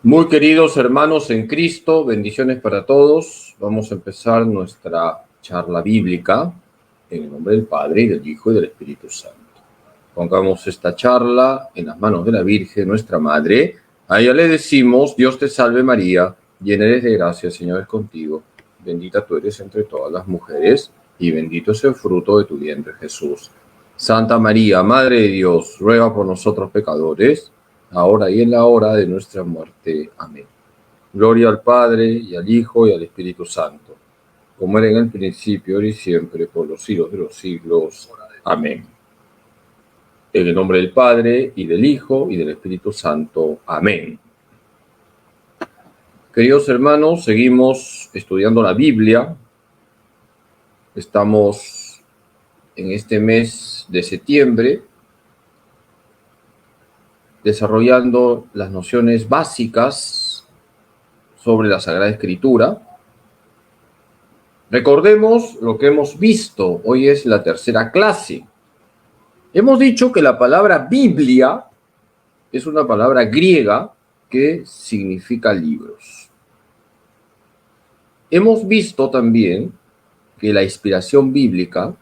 Muy queridos hermanos en Cristo, bendiciones para todos. Vamos a empezar nuestra charla bíblica en el nombre del Padre, y del Hijo y del Espíritu Santo. Pongamos esta charla en las manos de la Virgen, nuestra Madre. A ella le decimos: Dios te salve María, llena eres de gracia, el Señor es contigo. Bendita tú eres entre todas las mujeres, y bendito es el fruto de tu vientre, Jesús. Santa María, Madre de Dios, ruega por nosotros pecadores, ahora y en la hora de nuestra muerte. Amén. Gloria al Padre, y al Hijo, y al Espíritu Santo, como era en el principio, ahora y siempre, por los siglos de los siglos. Amén. En el nombre del Padre, y del Hijo, y del Espíritu Santo. Amén. Queridos hermanos, seguimos estudiando la Biblia. Estamos en este mes de septiembre desarrollando las nociones básicas sobre la Sagrada Escritura. Recordemos lo que hemos visto. Hoy es la tercera clase. Hemos dicho que la palabra Biblia es una palabra griega que significa libros. Hemos visto también que la inspiración bíblica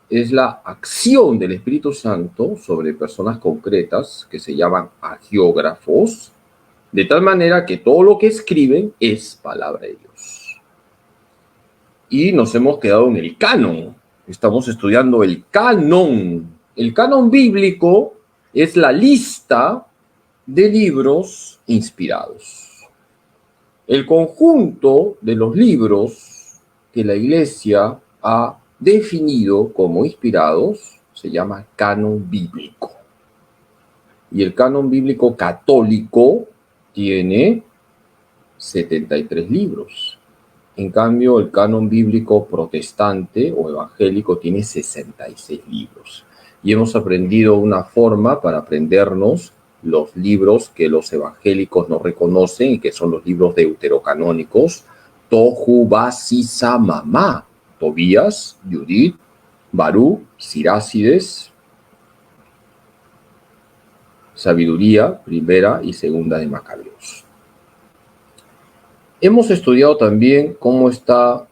es la acción del Espíritu Santo sobre personas concretas que se llaman agiógrafos, de tal manera que todo lo que escriben es palabra de Dios. Y nos hemos quedado en el canon. Estamos estudiando el canon. El canon bíblico es la lista de libros inspirados. El conjunto de los libros que la Iglesia ha definido como inspirados se llama canon bíblico. Y el canon bíblico católico tiene 73 libros. En cambio, el canon bíblico protestante o evangélico tiene 66 libros. Y hemos aprendido una forma para aprendernos los libros que los evangélicos no reconocen y que son los libros deuterocanónicos: Tohu, Basi, Samamá, Tobías, Judith, Baruch, Sirácides, Sabiduría, primera y segunda de Macabeos. Hemos estudiado también cómo está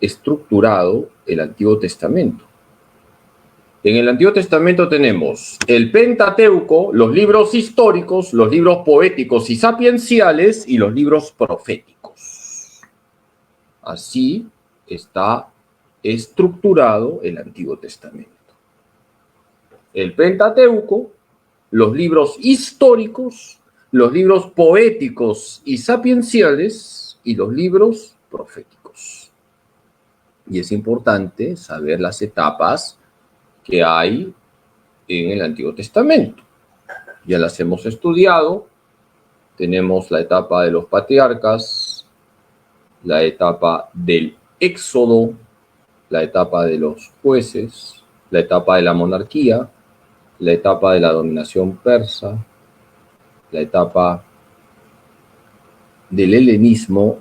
estructurado el Antiguo Testamento. En el Antiguo Testamento tenemos el Pentateuco, los libros históricos, los libros poéticos y sapienciales y los libros proféticos. Así está estructurado el Antiguo Testamento. El Pentateuco, los libros históricos, los libros poéticos y sapienciales y los libros proféticos. Y es importante saber las etapas que hay en el Antiguo Testamento. Ya las hemos estudiado. Tenemos la etapa de los patriarcas, la etapa del Éxodo, la etapa de los jueces, la etapa de la monarquía, la etapa de la dominación persa, la etapa del helenismo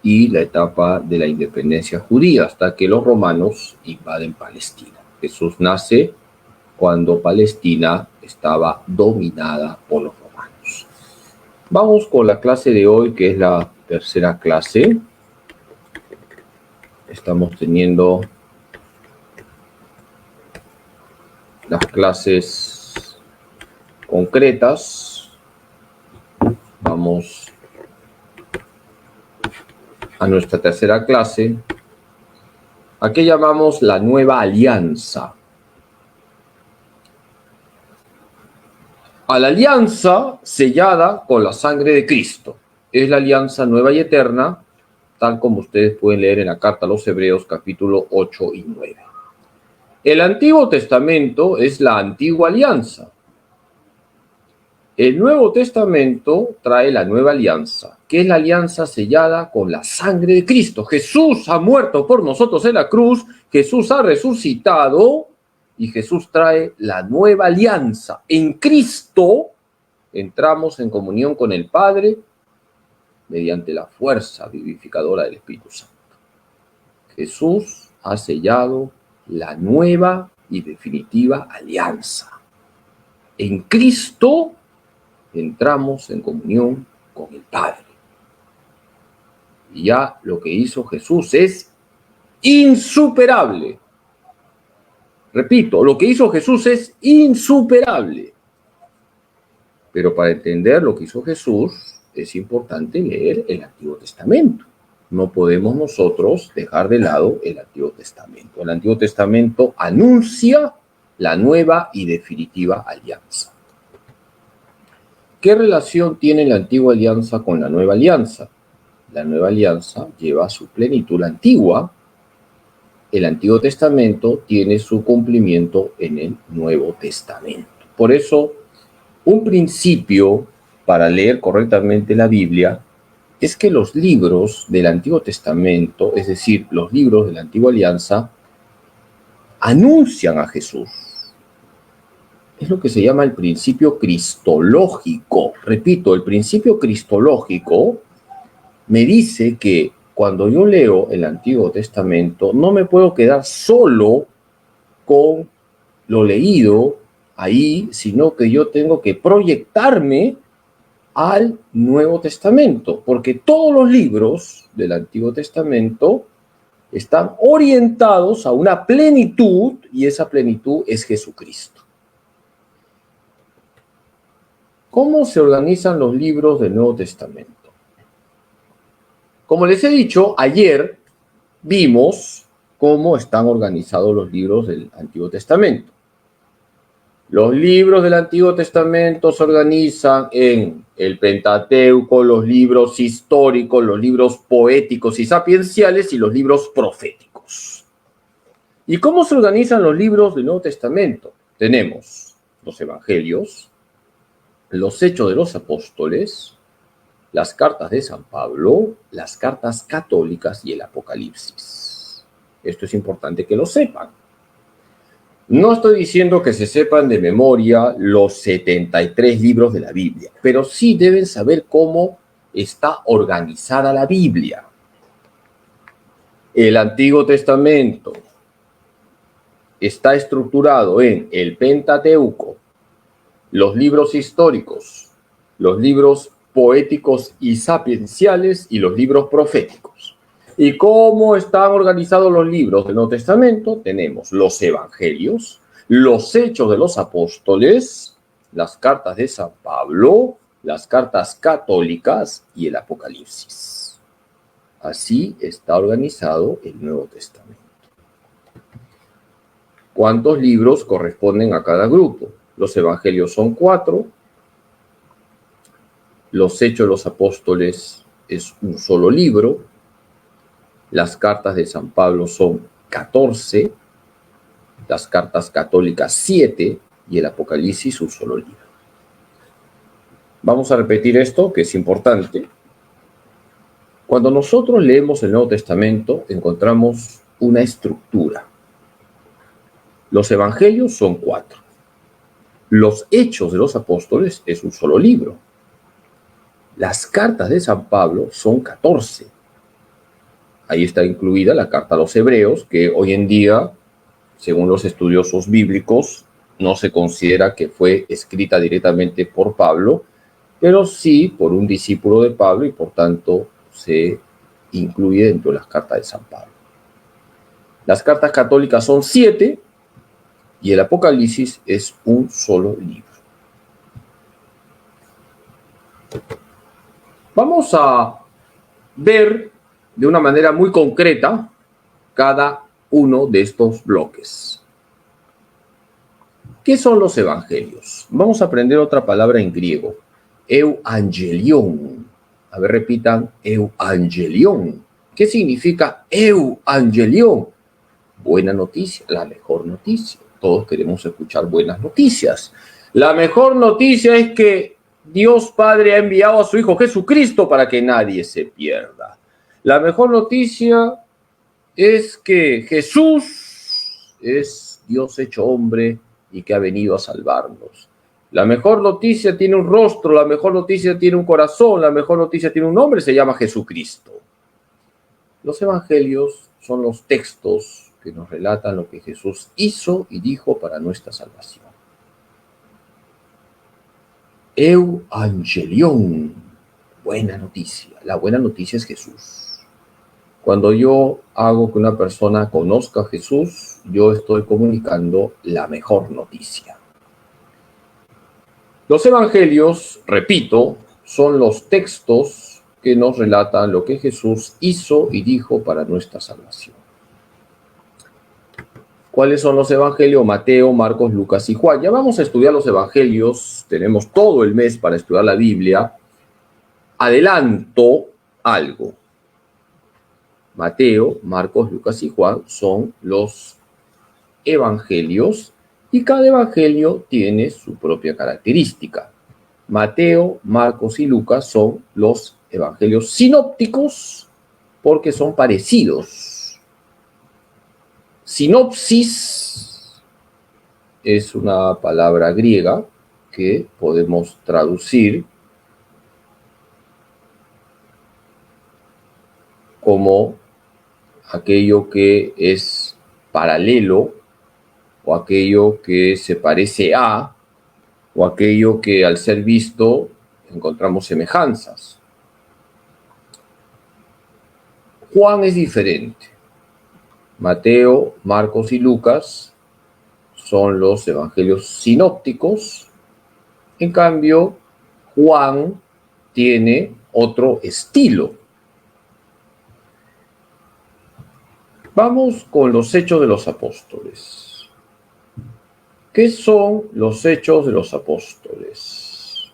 y la etapa de la independencia judía, hasta que los romanos invaden Palestina. Jesús nace cuando Palestina estaba dominada por los romanos. Vamos con la clase de hoy, que es la tercera clase. Estamos teniendo las clases concretas. Vamos a nuestra tercera clase, a que llamamos la Nueva Alianza. A la alianza sellada con la sangre de Cristo. Es la alianza nueva y eterna, tal como ustedes pueden leer en la carta a los Hebreos, capítulo 8 y 9. El Antiguo Testamento es la antigua alianza. El Nuevo Testamento trae la nueva alianza, que es la alianza sellada con la sangre de Cristo. Jesús ha muerto por nosotros en la cruz, Jesús ha resucitado y Jesús trae la nueva alianza. En Cristo entramos en comunión con el Padre mediante la fuerza vivificadora del Espíritu Santo. Jesús ha sellado la nueva y definitiva alianza. En Cristo entramos en comunión con el Padre. Y ya lo que hizo Jesús es insuperable. Repito, lo que hizo Jesús es insuperable. Pero para entender lo que hizo Jesús es importante leer el Antiguo Testamento. No podemos nosotros dejar de lado el Antiguo Testamento. El Antiguo Testamento anuncia la nueva y definitiva alianza. ¿Qué relación tiene la antigua alianza con la nueva alianza? La nueva alianza lleva a su plenitud la antigua. El Antiguo Testamento tiene su cumplimiento en el Nuevo Testamento. Por eso, un principio para leer correctamente la Biblia es que los libros del Antiguo Testamento, es decir, los libros de la Antigua Alianza, anuncian a Jesús. Es lo que se llama el principio cristológico. Repito, el principio cristológico me dice que cuando yo leo el Antiguo Testamento, no me puedo quedar solo con lo leído ahí, sino que yo tengo que proyectarme al Nuevo Testamento, porque todos los libros del Antiguo Testamento están orientados a una plenitud, y esa plenitud es Jesucristo. ¿Cómo se organizan los libros del Nuevo Testamento? Como les he dicho, ayer vimos cómo están organizados los libros del Antiguo Testamento. Los libros del Antiguo Testamento se organizan en el Pentateuco, los libros históricos, los libros poéticos y sapienciales y los libros proféticos. ¿Y cómo se organizan los libros del Nuevo Testamento? Tenemos los Evangelios, los Hechos de los Apóstoles, las cartas de San Pablo, las cartas católicas y el Apocalipsis. Esto es importante que lo sepan. No estoy diciendo que se sepan de memoria los 73 libros de la Biblia, pero sí deben saber cómo está organizada la Biblia. El Antiguo Testamento está estructurado en el Pentateuco, los libros históricos, los libros poéticos y sapienciales y los libros proféticos. ¿Y cómo están organizados los libros del Nuevo Testamento? Tenemos los Evangelios, los Hechos de los Apóstoles, las cartas de San Pablo, las cartas católicas y el Apocalipsis. Así está organizado el Nuevo Testamento. ¿Cuántos libros corresponden a cada grupo? Los Evangelios son 4. Los Hechos de los Apóstoles es un solo libro. Las cartas de San Pablo son 14. Las cartas católicas 7. Y el Apocalipsis un solo libro. Vamos a repetir esto, que es importante. Cuando nosotros leemos el Nuevo Testamento, encontramos una estructura. Los Evangelios son 4. Los Hechos de los Apóstoles es un solo libro. Las cartas de San Pablo son 14. Ahí está incluida la carta a los Hebreos, que hoy en día, según los estudiosos bíblicos, no se considera que fue escrita directamente por Pablo, pero sí por un discípulo de Pablo y por tanto se incluye dentro de las cartas de San Pablo. Las cartas católicas son 7 y el Apocalipsis es un solo libro. Vamos a ver de una manera muy concreta cada uno de estos bloques. ¿Qué son los evangelios? Vamos a aprender otra palabra en griego, euangelion. A ver, repitan, euangelion. ¿Qué significa euangelion? Buena noticia, la mejor noticia. Todos queremos escuchar buenas noticias. La mejor noticia es que Dios Padre ha enviado a su Hijo Jesucristo para que nadie se pierda. La mejor noticia es que Jesús es Dios hecho hombre y que ha venido a salvarnos. La mejor noticia tiene un rostro, la mejor noticia tiene un corazón, la mejor noticia tiene un nombre, se llama Jesucristo. Los evangelios son los textos que nos relatan lo que Jesús hizo y dijo para nuestra salvación. Evangelión. Buena noticia. La buena noticia es Jesús. Cuando yo hago que una persona conozca a Jesús, yo estoy comunicando la mejor noticia. Los evangelios, repito, son los textos que nos relatan lo que Jesús hizo y dijo para nuestra salvación. ¿Cuáles son los evangelios? Mateo, Marcos, Lucas y Juan. Ya vamos a estudiar los evangelios, tenemos todo el mes para estudiar la Biblia. Adelanto algo. Mateo, Marcos, Lucas y Juan son los evangelios y cada evangelio tiene su propia característica. Mateo, Marcos y Lucas son los evangelios sinópticos porque son parecidos. Sinopsis es una palabra griega que podemos traducir como aquello que es paralelo o aquello que se parece a o aquello que al ser visto encontramos semejanzas. Juan es diferente. Mateo, Marcos y Lucas son los evangelios sinópticos. En cambio, Juan tiene otro estilo. Vamos con los Hechos de los Apóstoles. ¿Qué son los Hechos de los Apóstoles?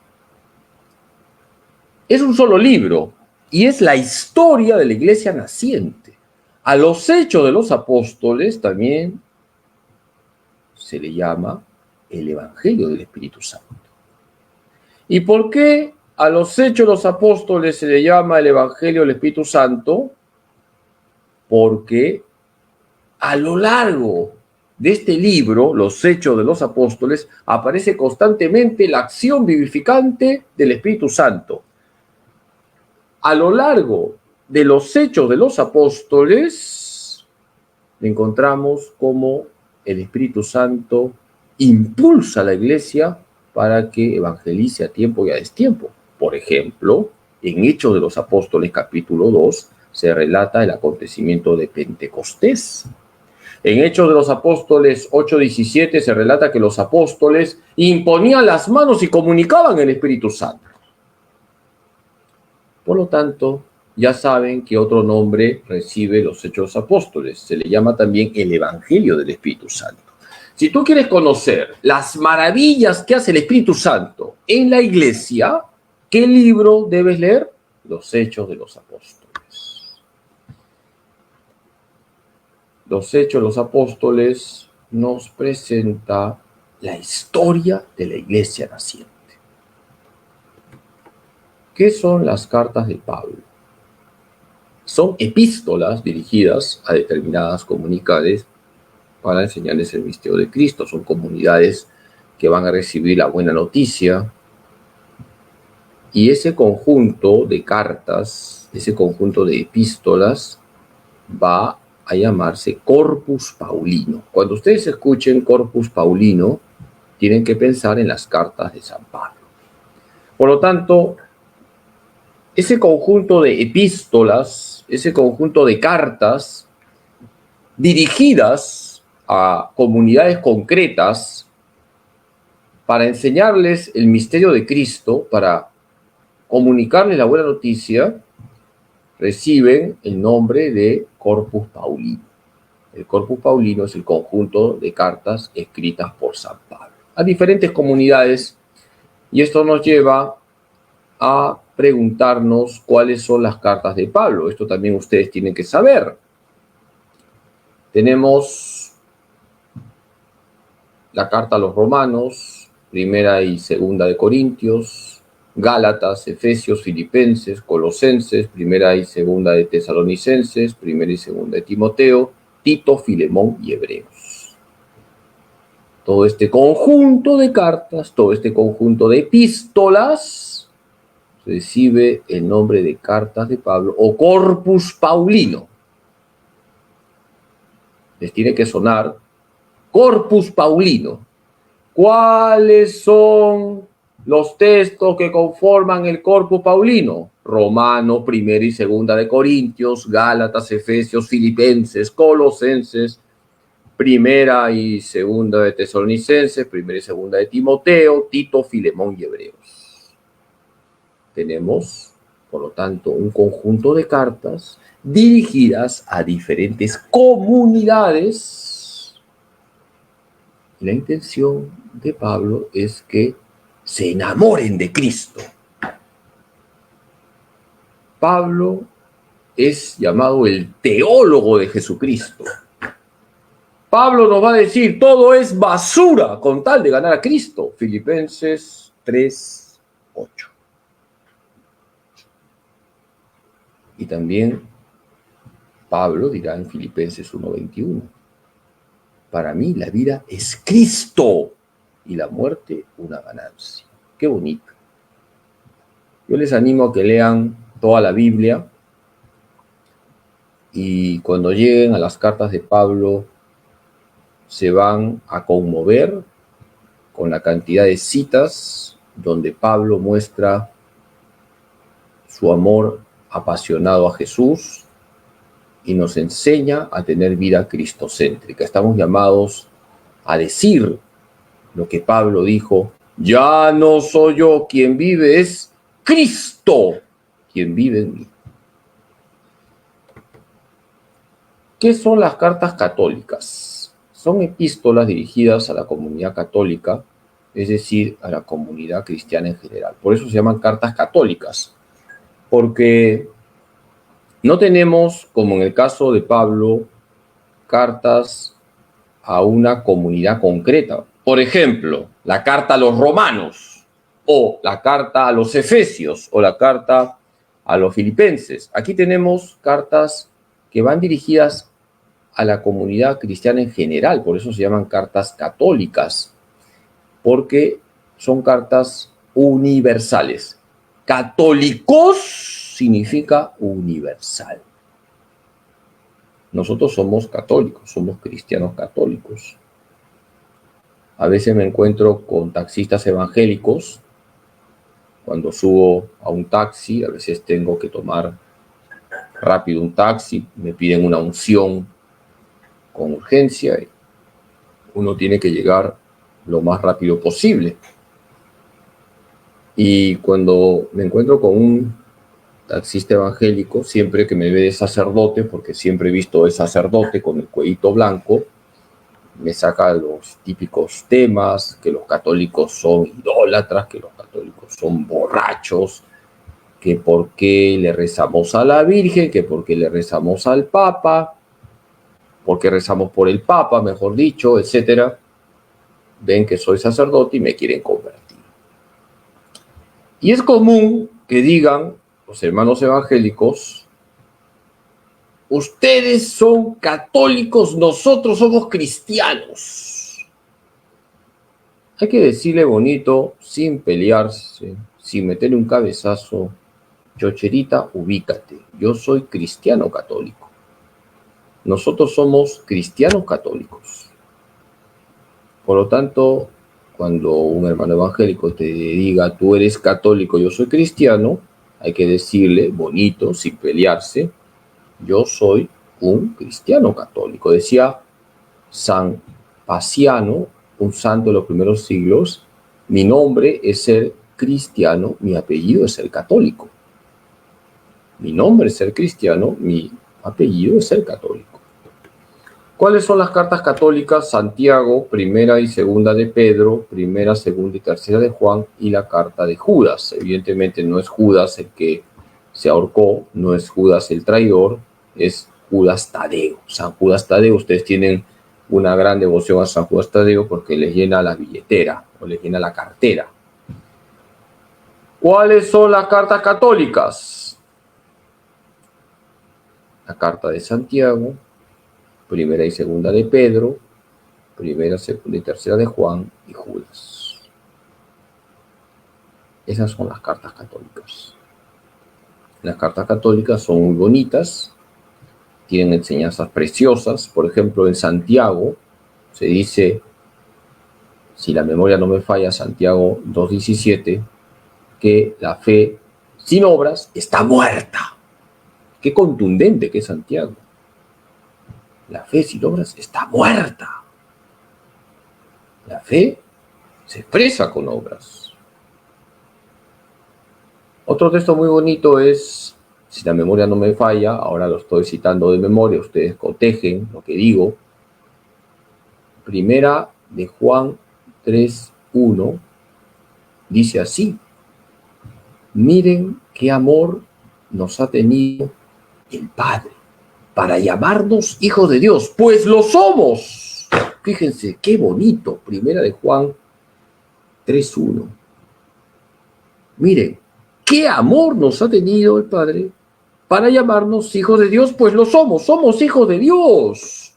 Es un solo libro y es la historia de la iglesia naciente. A los Hechos de los Apóstoles también se le llama el Evangelio del Espíritu Santo. ¿Y por qué a los Hechos de los Apóstoles se le llama el Evangelio del Espíritu Santo? Porque a lo largo de este libro, Los Hechos de los Apóstoles, aparece constantemente la acción vivificante del Espíritu Santo. A lo largo de los Hechos de los Apóstoles, encontramos cómo el Espíritu Santo impulsa a la iglesia para que evangelice a tiempo y a destiempo. Por ejemplo, en Hechos de los Apóstoles, capítulo 2, se relata el acontecimiento de Pentecostés. En Hechos de los Apóstoles 8:17 se relata que los apóstoles imponían las manos y comunicaban el Espíritu Santo. Por lo tanto, ya saben que otro nombre recibe los Hechos de los Apóstoles. Se le llama también el Evangelio del Espíritu Santo. Si tú quieres conocer las maravillas que hace el Espíritu Santo en la iglesia, ¿qué libro debes leer? Los Hechos de los Apóstoles. Los Hechos de los Apóstoles nos presenta la historia de la iglesia naciente. ¿Qué son las cartas de Pablo? Son epístolas dirigidas a determinadas comunidades para enseñarles el misterio de Cristo. Son comunidades que van a recibir la buena noticia. Y ese conjunto de cartas, ese conjunto de epístolas, va a llamarse Corpus Paulino. Cuando ustedes escuchen Corpus Paulino, tienen que pensar en las cartas de San Pablo. Por lo tanto, ese conjunto de epístolas, ese conjunto de cartas dirigidas a comunidades concretas para enseñarles el misterio de Cristo, para comunicarles la buena noticia, reciben el nombre de Corpus Paulino. El Corpus Paulino es el conjunto de cartas escritas por San Pablo a diferentes comunidades, y esto nos lleva a preguntarnos cuáles son las cartas de Pablo. Esto también ustedes tienen que saber. Tenemos la carta a los Romanos, primera y segunda de Corintios, Gálatas, Efesios, Filipenses, Colosenses, primera y segunda de Tesalonicenses, primera y segunda de Timoteo, Tito, Filemón y Hebreos. Todo este conjunto de cartas, todo este conjunto de epístolas recibe el nombre de cartas de Pablo o Corpus Paulino. Les tiene que sonar Corpus Paulino. ¿Cuáles son los textos que conforman el corpus paulino: Romano, Primera y Segunda de Corintios, Gálatas, Efesios, Filipenses, Colosenses, Primera y Segunda de Tesalonicenses, Primera y Segunda de Timoteo, Tito, Filemón y Hebreos. Tenemos, por lo tanto, un conjunto de cartas dirigidas a diferentes comunidades. La intención de Pablo es que se enamoren de Cristo. Pablo es llamado el teólogo de Jesucristo. Pablo nos va a decir, todo es basura con tal de ganar a Cristo. Filipenses 3:8. Y también Pablo dirá en Filipenses 1:21, para mí la vida es Cristo y la muerte una ganancia. Qué bonito. Yo les animo a que lean toda la Biblia y cuando lleguen a las cartas de Pablo se van a conmover con la cantidad de citas donde Pablo muestra su amor apasionado a Jesús y nos enseña a tener vida cristocéntrica. Estamos llamados a decir lo que Pablo dijo: ya no soy yo quien vive, es Cristo quien vive en mí. ¿Qué son las cartas católicas? Son epístolas dirigidas a la comunidad católica, es decir, a la comunidad cristiana en general. Por eso se llaman cartas católicas, porque no tenemos, como en el caso de Pablo, cartas a una comunidad concreta. Por ejemplo, la carta a los romanos, o la carta a los efesios, o la carta a los filipenses. Aquí tenemos cartas que van dirigidas a la comunidad cristiana en general, por eso se llaman cartas católicas, porque son cartas universales. Católicos significa universal. Nosotros somos católicos, somos cristianos católicos. A veces me encuentro con taxistas evangélicos. Cuando subo a un taxi, a veces tengo que tomar rápido un taxi, me piden una unción con urgencia y uno tiene que llegar lo más rápido posible. Y cuando me encuentro con un taxista evangélico, siempre que me ve de sacerdote, porque siempre he visto de sacerdote con el cuellito blanco, me saca los típicos temas, que los católicos son idólatras, que los católicos son borrachos, que por qué le rezamos a la Virgen, que por qué le rezamos al Papa, por qué rezamos por el Papa, mejor dicho, etcétera. Ven que soy sacerdote y me quieren convertir. Y es común que digan los hermanos evangélicos: ustedes son católicos, nosotros somos cristianos. Hay que decirle bonito, sin pelearse, sin meterle un cabezazo: chocherita, ubícate, yo soy cristiano católico. Nosotros somos cristianos católicos. Por lo tanto, cuando un hermano evangélico te diga tú eres católico, yo soy cristiano, hay que decirle bonito, sin pelearse: yo soy un cristiano católico. Decía San Paciano, un santo de los primeros siglos: mi nombre es ser cristiano, mi apellido es ser católico. Mi nombre es ser cristiano, mi apellido es ser católico. ¿Cuáles son las cartas católicas? Santiago, Primera y Segunda de Pedro, Primera, Segunda y Tercera de Juan, y la carta de Judas. Evidentemente no es Judas el que se ahorcó, no es Judas el traidor, es Judas Tadeo. San Judas Tadeo, ustedes tienen una gran devoción a San Judas Tadeo porque les llena la billetera o les llena la cartera. ¿Cuáles son las cartas católicas? La carta de Santiago, Primera y Segunda de Pedro, Primera, Segunda y Tercera de Juan y Judas. Esas son las cartas católicas. Las cartas católicas son muy bonitas, tienen enseñanzas preciosas. Por ejemplo, en Santiago se dice: si la memoria no me falla, Santiago 2:17, que la fe sin obras está muerta. Qué contundente que es Santiago. La fe sin obras está muerta. La fe se expresa con obras. Otro texto muy bonito es, si la memoria no me falla, ahora lo estoy citando de memoria, ustedes cotejen lo que digo. Primera de Juan 3:1 dice así: miren qué amor nos ha tenido el Padre para llamarnos hijos de Dios, pues lo somos. Fíjense, qué bonito. Primera de Juan 3:1. Miren, qué amor nos ha tenido el Padre para llamarnos hijos de Dios, pues lo somos. Somos hijos de Dios.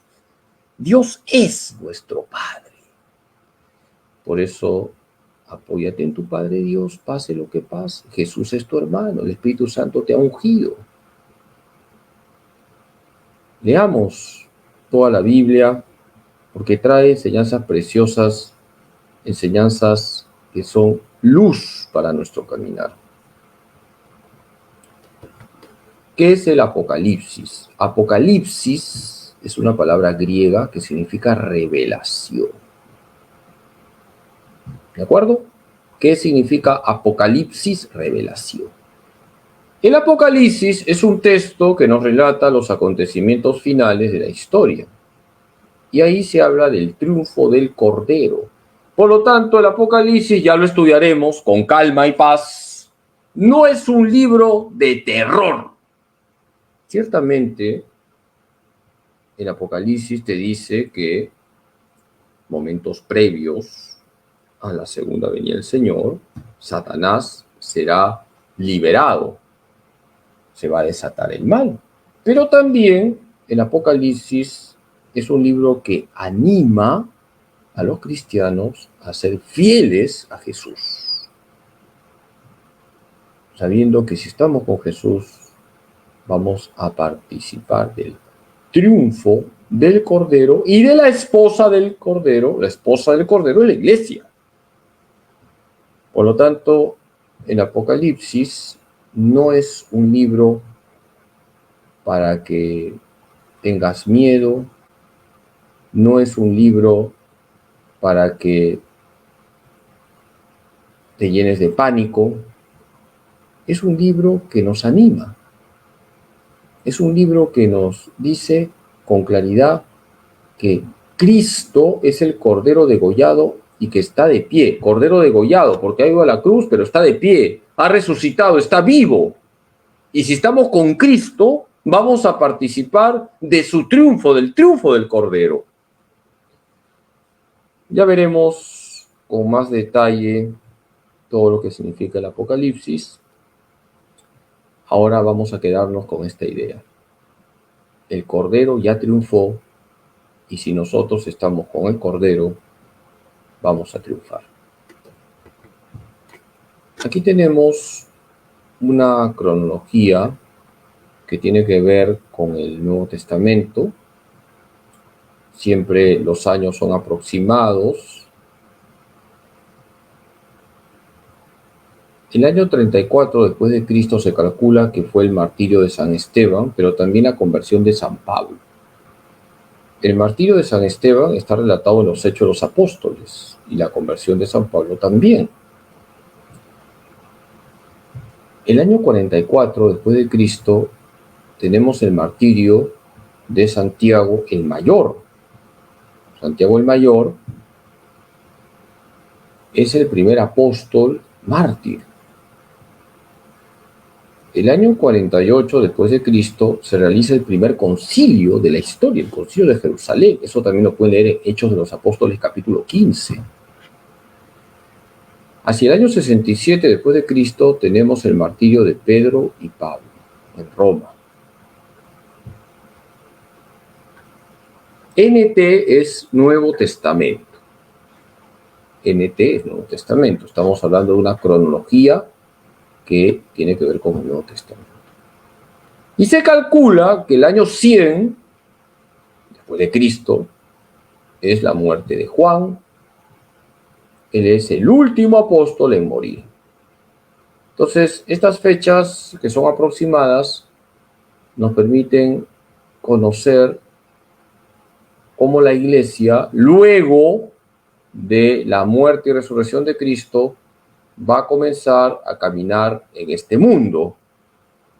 Dios es nuestro Padre. Por eso, apóyate en tu Padre Dios, pase lo que pase. Jesús es tu hermano, el Espíritu Santo te ha ungido. Leamos toda la Biblia, porque trae enseñanzas preciosas, enseñanzas que son luz para nuestro caminar. ¿Qué es el Apocalipsis? Apocalipsis es una palabra griega que significa revelación. ¿De acuerdo? ¿Qué significa Apocalipsis? Revelación. El Apocalipsis es un texto que nos relata los acontecimientos finales de la historia. Y ahí se habla del triunfo del Cordero. Por lo tanto, el Apocalipsis, ya lo estudiaremos con calma y paz, no es un libro de terror. Ciertamente, el Apocalipsis te dice que momentos previos a la segunda venida del Señor, Satanás será liberado, se va a desatar el mal. Pero también el Apocalipsis es un libro que anima a los cristianos a ser fieles a Jesús, sabiendo que si estamos con Jesús vamos a participar del triunfo del Cordero y de la esposa del Cordero. La esposa del Cordero es la iglesia. Por lo tanto, el Apocalipsis no es un libro para que tengas miedo, no es un libro para que te llenes de pánico. Es un libro que nos anima. Es un libro que nos dice con claridad que Cristo es el Cordero degollado y que está de pie. Cordero degollado, porque ha ido a la cruz, pero está de pie, ha resucitado, está vivo. Y si estamos con Cristo, vamos a participar de su triunfo, del triunfo del Cordero. Ya veremos con más detalle todo lo que significa el Apocalipsis. Ahora vamos a quedarnos con esta idea. El Cordero ya triunfó y si nosotros estamos con el Cordero, vamos a triunfar. Aquí tenemos una cronología que tiene que ver con el Nuevo Testamento. Siempre los años son aproximados. El año 34 después de Cristo se calcula que fue el martirio de San Esteban, pero también la conversión de San Pablo. El martirio de San Esteban está relatado en los Hechos de los Apóstoles y la conversión de San Pablo también. El año 44 después de Cristo tenemos el martirio de Santiago el Mayor. Santiago el Mayor es el primer apóstol mártir. El año 48 después de Cristo se realiza el primer concilio de la historia, el concilio de Jerusalén. Eso también lo pueden leer en Hechos de los Apóstoles capítulo 15. Hacia el año 67 después de Cristo tenemos el martirio de Pedro y Pablo en Roma. NT es Nuevo Testamento. NT es Nuevo Testamento. Estamos hablando de una cronología que tiene que ver con el Nuevo Testamento. Y se calcula que el año 100 después de Cristo es la muerte de Juan, Él es el último apóstol en morir. Entonces, estas fechas que son aproximadas nos permiten conocer cómo la Iglesia, luego de la muerte y resurrección de Cristo, va a comenzar a caminar en este mundo.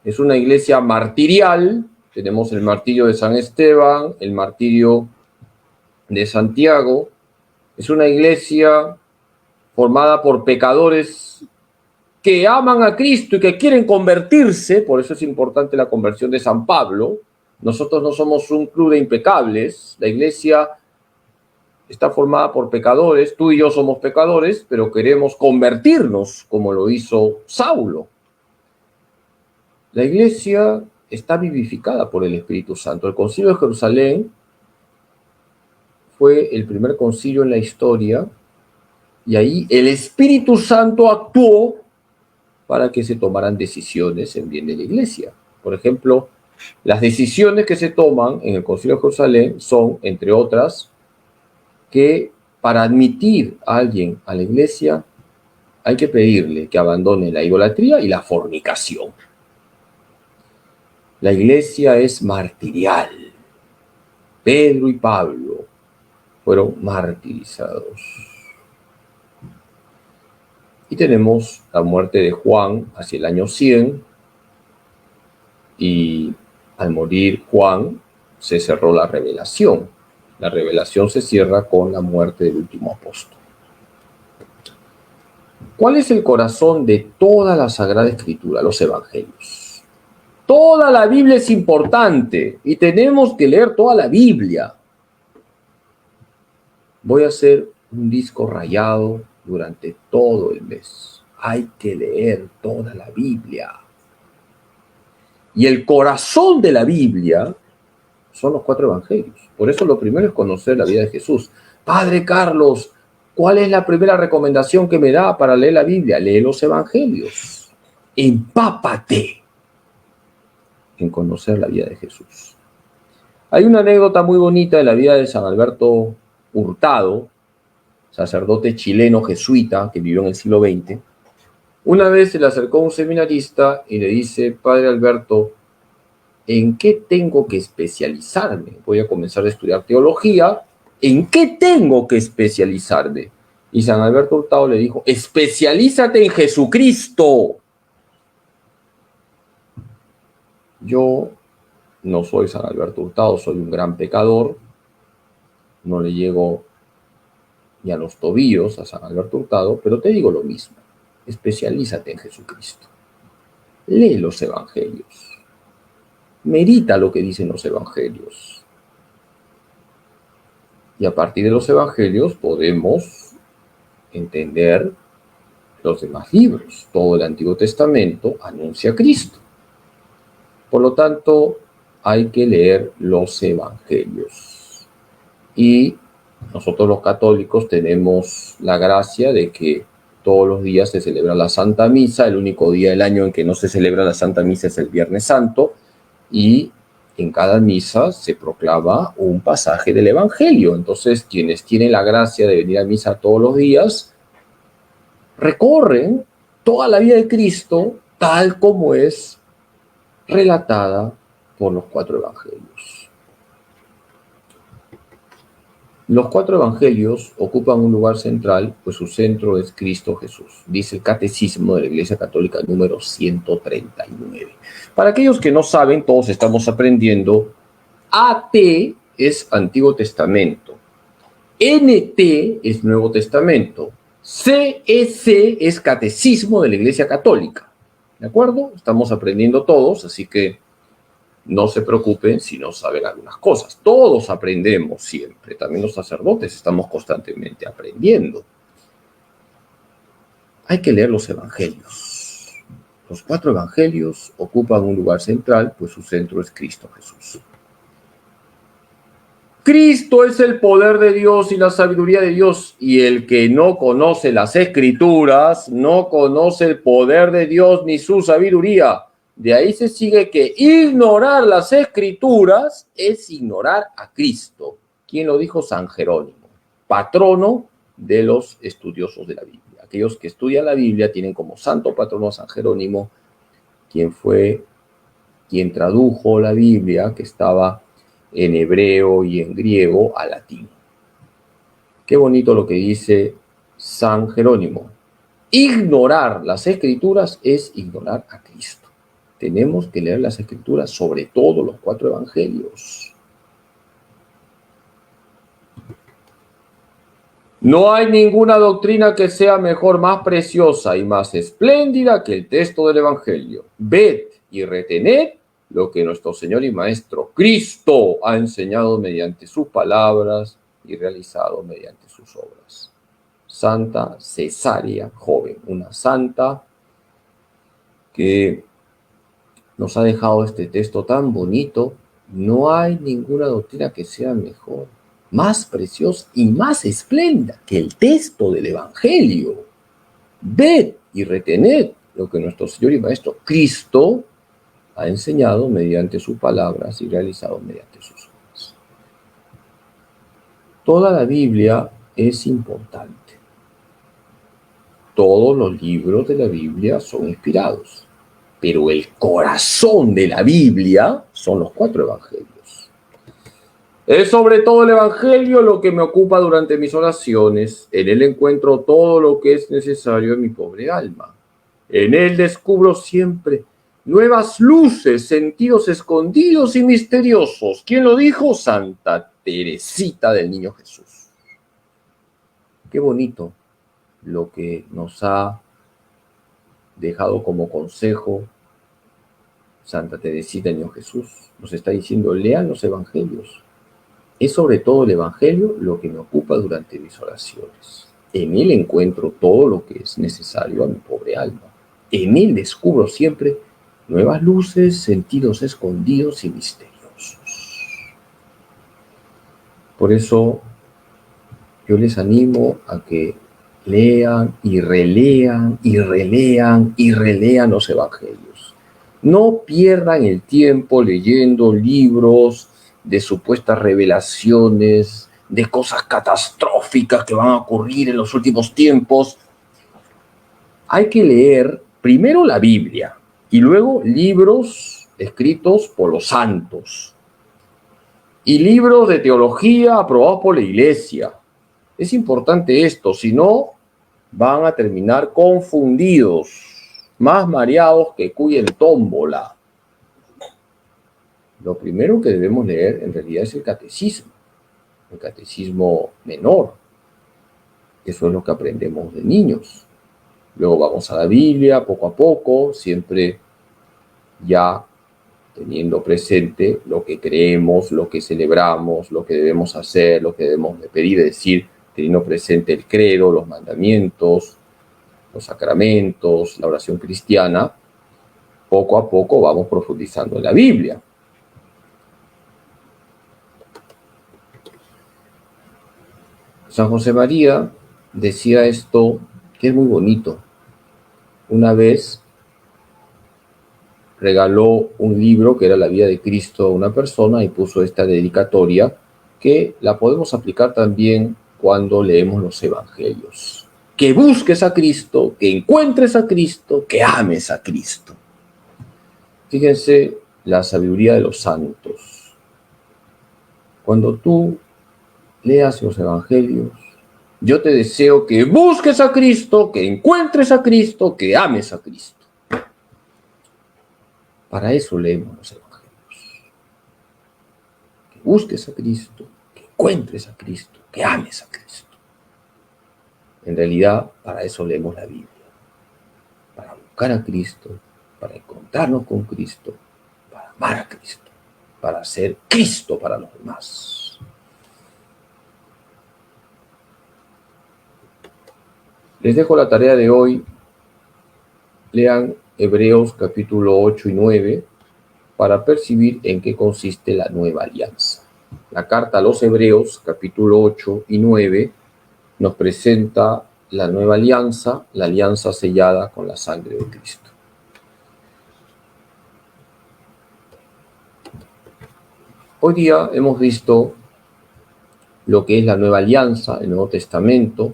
Es una iglesia martirial. Tenemos el martirio de San Esteban, el martirio de Santiago. Es una iglesia formada por pecadores que aman a Cristo y que quieren convertirse. Por eso es importante la conversión de San Pablo. Nosotros no somos un club de impecables. La iglesia está formada por pecadores. Tú y yo somos pecadores, pero queremos convertirnos como lo hizo Saulo. La iglesia está vivificada por el Espíritu Santo. El Concilio de Jerusalén fue el primer concilio en la historia y ahí el Espíritu Santo actuó para que se tomaran decisiones en bien de la iglesia. Por ejemplo, las decisiones que se toman en el Concilio de Jerusalén son, entre otras, que para admitir a alguien a la iglesia hay que pedirle que abandone la idolatría y la fornicación. La iglesia es martirial. Pedro y Pablo fueron martirizados. Y tenemos la muerte de Juan hacia el año 100. Y al morir Juan se cerró la revelación. La revelación se cierra con la muerte del último apóstol. ¿Cuál es el corazón de toda la Sagrada Escritura? Los evangelios. Toda la Biblia es importante y tenemos que leer toda la Biblia. Voy a hacer un disco rayado durante todo el mes. Hay que leer toda la Biblia. Y el corazón de la Biblia son los 4 evangelios. Por eso lo primero es conocer la vida de Jesús. Padre Carlos, ¿cuál es la primera recomendación que me da para leer la Biblia? Lee los evangelios. Empápate en conocer la vida de Jesús. Hay una anécdota muy bonita de la vida de San Alberto Hurtado, sacerdote chileno jesuita que vivió en el siglo XX. Una vez se le acercó un seminarista y le dice: Padre Alberto, ¿en qué tengo que especializarme? Voy a comenzar a estudiar teología. ¿En qué tengo que especializarme? Y San Alberto Hurtado le dijo: especialízate en Jesucristo. Yo no soy San Alberto Hurtado, soy un gran pecador. No le llego ni a los tobillos a San Alberto Hurtado, pero te digo lo mismo. Especialízate en Jesucristo. Lee los evangelios. Medita lo que dicen los evangelios. Y a partir de los evangelios podemos entender los demás libros. Todo el Antiguo Testamento anuncia a Cristo. Por lo tanto, hay que leer los evangelios. Y nosotros los católicos tenemos la gracia de que todos los días se celebra la Santa Misa. El único día del año en que no se celebra la Santa Misa es el Viernes Santo. Y en cada misa se proclama un pasaje del Evangelio. Entonces, quienes tienen la gracia de venir a misa todos los días, recorren toda la vida de Cristo tal como es relatada por los 4 evangelios. Los 4 evangelios ocupan un lugar central, pues su centro es Cristo Jesús, dice el Catecismo de la Iglesia Católica número 139. Para aquellos que no saben, todos estamos aprendiendo, AT es Antiguo Testamento, NT es Nuevo Testamento, CEC es Catecismo de la Iglesia Católica. ¿De acuerdo? Estamos aprendiendo todos, así que no se preocupen si no saben algunas cosas. Todos aprendemos siempre. También los sacerdotes estamos constantemente aprendiendo. Hay que leer los evangelios. Los 4 evangelios ocupan un lugar central, pues su centro es Cristo Jesús. Cristo es el poder de Dios y la sabiduría de Dios, y el que no conoce las Escrituras no conoce el poder de Dios ni su sabiduría. De ahí se sigue que ignorar las Escrituras es ignorar a Cristo. ¿Quién lo dijo? San Jerónimo, patrono de los estudiosos de la Biblia. Aquellos que estudian la Biblia tienen como santo patrono a San Jerónimo, quien tradujo la Biblia, que estaba en hebreo y en griego, al latín. Qué bonito lo que dice San Jerónimo. Ignorar las Escrituras es ignorar a Cristo. Tenemos que leer las Escrituras, sobre todo los 4 evangelios. No hay ninguna doctrina que sea mejor, más preciosa y más espléndida que el texto del Evangelio. Ved y retened lo que nuestro Señor y Maestro Cristo ha enseñado mediante sus palabras y realizado mediante sus obras. Santa Cesárea Joven, una santa que nos ha dejado este texto tan bonito. No hay ninguna doctrina que sea mejor, más preciosa y más espléndida que el texto del Evangelio. Ved y retened lo que nuestro Señor y Maestro Cristo ha enseñado mediante sus palabras y realizado mediante sus obras. Toda la Biblia es importante. Todos los libros de la Biblia son inspirados, pero el corazón de la Biblia son los 4 evangelios. Es sobre todo el Evangelio lo que me ocupa durante mis oraciones. En él encuentro todo lo que es necesario en mi pobre alma. En él descubro siempre nuevas luces, sentidos escondidos y misteriosos. ¿Quién lo dijo? Santa Teresita del Niño Jesús. Qué bonito lo que nos ha dejado como consejo Santa Teresita del Niño Jesús. Nos está diciendo, lean los evangelios. Es sobre todo el Evangelio lo que me ocupa durante mis oraciones. En él encuentro todo lo que es necesario a mi pobre alma. En él descubro siempre nuevas luces, sentidos escondidos y misteriosos. Por eso yo les animo a que lean y relean y relean y relean los evangelios. No pierdan el tiempo leyendo libros de supuestas revelaciones, de cosas catastróficas que van a ocurrir en los últimos tiempos. Hay que leer primero la Biblia y luego libros escritos por los santos y libros de teología aprobados por la Iglesia. Es importante esto, si no van a terminar confundidos, más mareados que cuy en tómbola. Lo primero que debemos leer en realidad es el catecismo menor. Eso es lo que aprendemos de niños. Luego vamos a la Biblia poco a poco, siempre ya teniendo presente lo que creemos, lo que celebramos, lo que debemos hacer, lo que debemos de pedir, es decir, teniendo presente el credo, los mandamientos, los sacramentos, la oración cristiana. Poco a poco vamos profundizando en la Biblia. San José María decía esto, que es muy bonito. Una vez regaló un libro que era la vida de Cristo a una persona y puso esta dedicatoria que la podemos aplicar también cuando leemos los evangelios. Que busques a Cristo, que encuentres a Cristo, que ames a Cristo. Fíjense la sabiduría de los santos. Cuando tú leas los evangelios, yo te deseo que busques a Cristo, que encuentres a Cristo, que ames a Cristo. Para eso leemos los evangelios. Que busques a Cristo, que encuentres a Cristo, que ames a Cristo. En realidad, para eso leemos la Biblia. Para buscar a Cristo, para encontrarnos con Cristo, para amar a Cristo, para ser Cristo para los demás. Les dejo la tarea de hoy. Lean Hebreos capítulo 8 y 9 para percibir en qué consiste la nueva alianza. La carta a los Hebreos capítulo 8 y 9 nos presenta la nueva alianza, la alianza sellada con la sangre de Cristo. Hoy día hemos visto lo que es la nueva alianza, el Nuevo Testamento,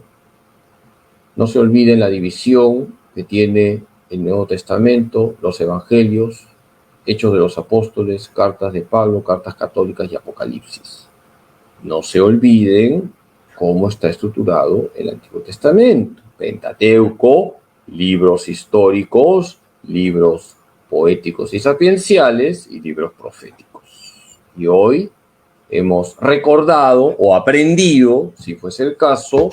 No se olviden la división que tiene el Nuevo Testamento, los Evangelios, Hechos de los Apóstoles, cartas de Pablo, cartas católicas y Apocalipsis. No se olviden cómo está estructurado el Antiguo Testamento. Pentateuco, libros históricos, libros poéticos y sapienciales y libros proféticos. Y hoy hemos recordado o aprendido, si fuese el caso,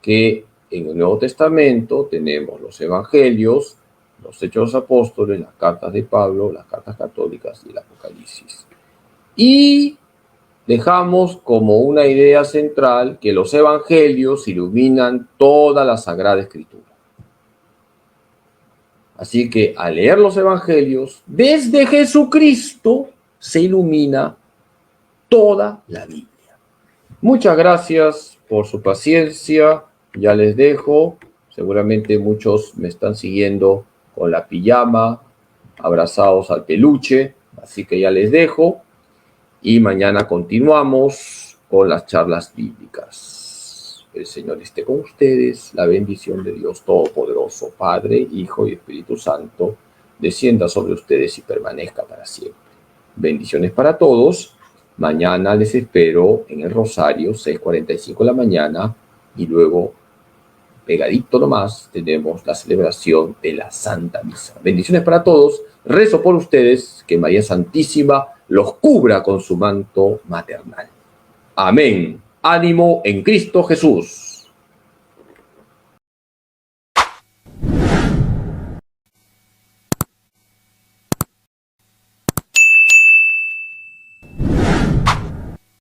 que en el Nuevo Testamento tenemos los Evangelios, los Hechos de los Apóstoles, las cartas de Pablo, las cartas católicas y el Apocalipsis. Y dejamos como una idea central que los Evangelios iluminan toda la Sagrada Escritura. Así que al leer los Evangelios, desde Jesucristo se ilumina toda la Biblia. Muchas gracias por su paciencia. Ya les dejo. Seguramente muchos me están siguiendo con la pijama, abrazados al peluche. Así que ya les dejo. Y mañana continuamos con las charlas bíblicas. El Señor esté con ustedes. La bendición de Dios Todopoderoso, Padre, Hijo y Espíritu Santo, descienda sobre ustedes y permanezca para siempre. Bendiciones para todos. Mañana les espero en el Rosario, 6:45 de la mañana, y luego, pegadito nomás, tenemos la celebración de la Santa Misa. Bendiciones para todos. Rezo por ustedes, que María Santísima los cubra con su manto maternal. Amén. Ánimo en Cristo Jesús.